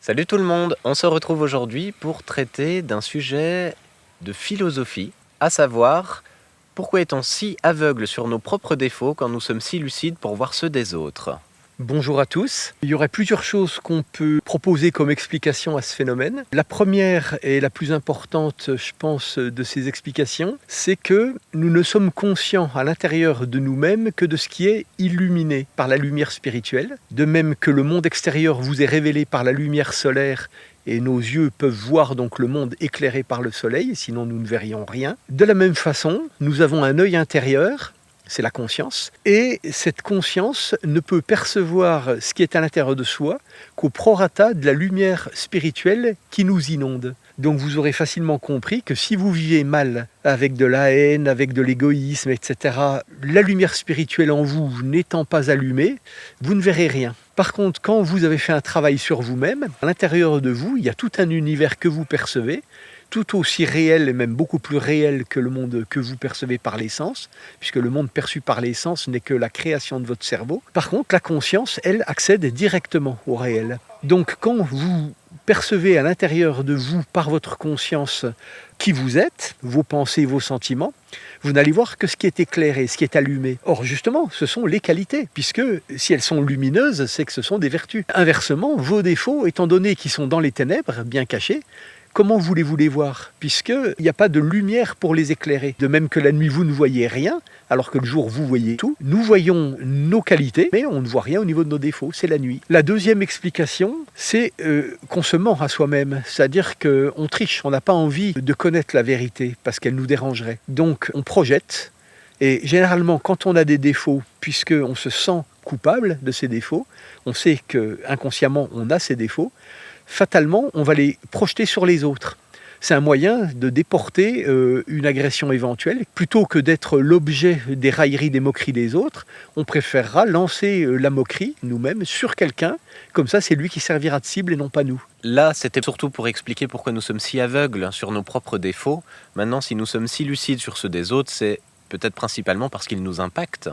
Salut tout le monde, on se retrouve aujourd'hui pour traiter d'un sujet de philosophie, à savoir pourquoi est-on si aveugle sur nos propres défauts quand nous sommes si lucides pour voir ceux des autres? Bonjour à tous. Il y aurait plusieurs choses qu'on peut proposer comme explication à ce phénomène. La première et la plus importante, je pense, de ces explications, c'est que nous ne sommes conscients à l'intérieur de nous-mêmes que de ce qui est illuminé par la lumière spirituelle. De même que le monde extérieur vous est révélé par la lumière solaire et nos yeux peuvent voir donc le monde éclairé par le soleil, sinon nous ne verrions rien. De la même façon, nous avons un œil intérieur, c'est la conscience, et cette conscience ne peut percevoir ce qui est à l'intérieur de soi qu'au prorata de la lumière spirituelle qui nous inonde. Donc vous aurez facilement compris que si vous vivez mal, avec de la haine, avec de l'égoïsme, etc., la lumière spirituelle en vous n'étant pas allumée, vous ne verrez rien. Par contre, quand vous avez fait un travail sur vous-même, à l'intérieur de vous, il y a tout un univers que vous percevez, tout aussi réel et même beaucoup plus réel que le monde que vous percevez par les sens, puisque le monde perçu par les sens n'est que la création de votre cerveau. Par contre, la conscience, elle, accède directement au réel. Donc quand vous percevez à l'intérieur de vous, par votre conscience, qui vous êtes, vos pensées, vos sentiments, vous n'allez voir que ce qui est éclairé, ce qui est allumé. Or, justement, ce sont les qualités, puisque si elles sont lumineuses, c'est que ce sont des vertus. Inversement, vos défauts, étant donné qu'ils sont dans les ténèbres, bien cachés, comment voulez-vous les voir? Puisqu'il n'y a pas de lumière pour les éclairer. De même que la nuit, vous ne voyez rien, alors que le jour, vous voyez tout. Nous voyons nos qualités, mais on ne voit rien au niveau de nos défauts, c'est la nuit. La deuxième explication, c'est qu'on se ment à soi-même. C'est-à-dire qu'on triche, on n'a pas envie de connaître la vérité, parce qu'elle nous dérangerait. Donc, on projette, et généralement, quand on a des défauts, puisqu'on se sent coupable de ces défauts, on sait qu'inconsciemment, on a ces défauts, fatalement, on va les projeter sur les autres. C'est un moyen de déporter une agression éventuelle. Plutôt que d'être l'objet des railleries, des moqueries des autres, on préférera lancer la moquerie, nous-mêmes, sur quelqu'un. Comme ça, c'est lui qui servira de cible et non pas nous. Là, c'était surtout pour expliquer pourquoi nous sommes si aveugles sur nos propres défauts. Maintenant, si nous sommes si lucides sur ceux des autres, c'est peut-être principalement parce qu'ils nous impactent.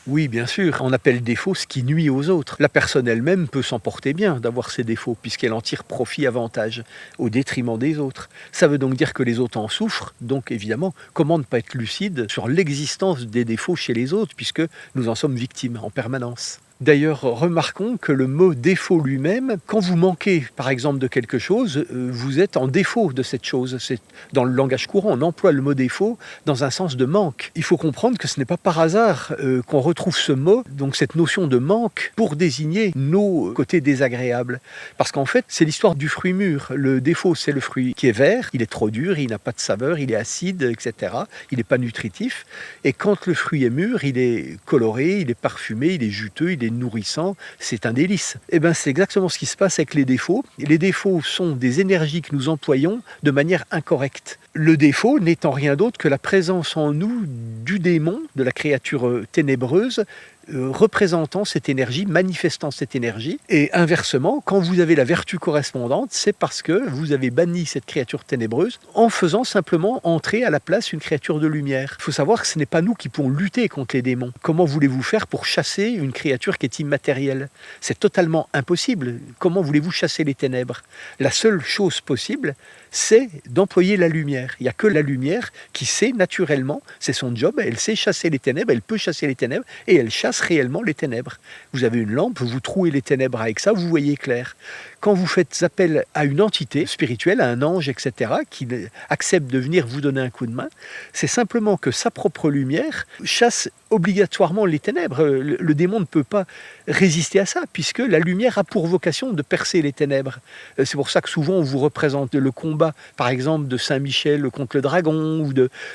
Oui, bien sûr, on appelle défaut ce qui nuit aux autres. La personne elle-même peut s'en porter bien d'avoir ses défauts, puisqu'elle en tire profit, avantage, au détriment des autres. Ça veut donc dire que les autres en souffrent, donc évidemment, comment ne pas être lucide sur l'existence des défauts chez les autres, puisque nous en sommes victimes en permanence. D'ailleurs, remarquons que le mot défaut lui-même, quand vous manquez par exemple de quelque chose, vous êtes en défaut de cette chose. C'est dans le langage courant, on emploie le mot défaut dans un sens de manque. Il faut comprendre que ce n'est pas par hasard qu'on retrouve ce mot, donc cette notion de manque, pour désigner nos côtés désagréables. Parce qu'en fait, c'est l'histoire du fruit mûr. Le défaut, c'est le fruit qui est vert, il est trop dur, il n'a pas de saveur, il est acide, etc. Il n'est pas nutritif. Et quand le fruit est mûr, il est coloré, il est parfumé, il est juteux, il est nourrissant, c'est un délice. Et bien c'est exactement ce qui se passe avec les défauts. Les défauts sont des énergies que nous employons de manière incorrecte. Le défaut n'étant rien d'autre que la présence en nous du démon, de la créature ténébreuse, représentant cette énergie, manifestant cette énergie. Et inversement, quand vous avez la vertu correspondante, c'est parce que vous avez banni cette créature ténébreuse en faisant simplement entrer à la place une créature de lumière. Il faut savoir que ce n'est pas nous qui pouvons lutter contre les démons. Comment voulez-vous faire pour chasser une créature qui est immatérielle? C'est totalement impossible. Comment voulez-vous chasser les ténèbres? La seule chose possible, c'est d'employer la lumière. Il n'y a que la lumière qui sait naturellement, c'est son job, elle sait chasser les ténèbres, elle peut chasser les ténèbres, et elle chasse réellement les ténèbres. Vous avez une lampe, vous trouez les ténèbres avec ça, vous voyez clair. Quand vous faites appel à une entité spirituelle, à un ange, etc., qui accepte de venir vous donner un coup de main, c'est simplement que sa propre lumière chasse obligatoirement les ténèbres. Le démon ne peut pas résister à ça, puisque la lumière a pour vocation de percer les ténèbres. C'est pour ça que souvent on vous représente le combat, par exemple, de Saint-Michel contre le dragon,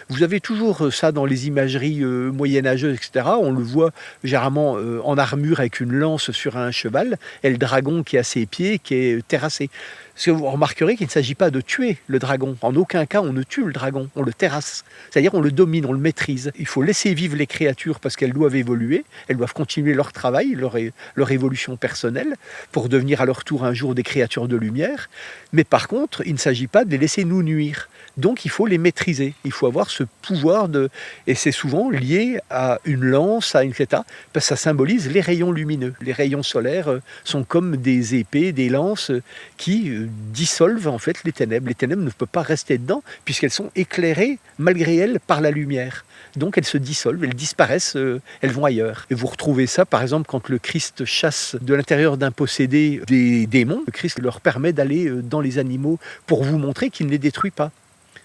vous avez toujours ça dans les imageries moyenâgeuses, etc. On le voit généralement en armure avec une lance sur un cheval, et le dragon qui est à ses pieds, qui est terrassé. Parce que vous remarquerez qu'il ne s'agit pas de tuer le dragon. En aucun cas, on ne tue le dragon, on le terrasse. C'est-à-dire on le domine, on le maîtrise. Il faut laisser vivre les créatures parce qu'elles doivent évoluer, elles doivent continuer leur travail, leur évolution personnelle, pour devenir à leur tour un jour des créatures de lumière. Mais par contre, il ne s'agit pas de les laisser nous nuire. Donc il faut les maîtriser, il faut avoir ce pouvoir de... Et c'est souvent lié à une lance, à une etc. Parce que ça symbolise les rayons lumineux. Les rayons solaires sont comme des épées, des lances qui dissolvent en fait les ténèbres. Les ténèbres ne peuvent pas rester dedans puisqu'elles sont éclairées malgré elles par la lumière. Donc elles se dissolvent, elles disparaissent, elles vont ailleurs. Et vous retrouvez ça par exemple quand le Christ chasse de l'intérieur d'un possédé des démons. Le Christ leur permet d'aller dans les animaux pour vous montrer qu'il ne les détruit pas.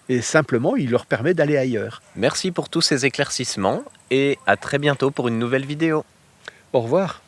Et simplement, il leur permet d'aller ailleurs. Merci pour tous ces éclaircissements et à très bientôt pour une nouvelle vidéo. Au revoir.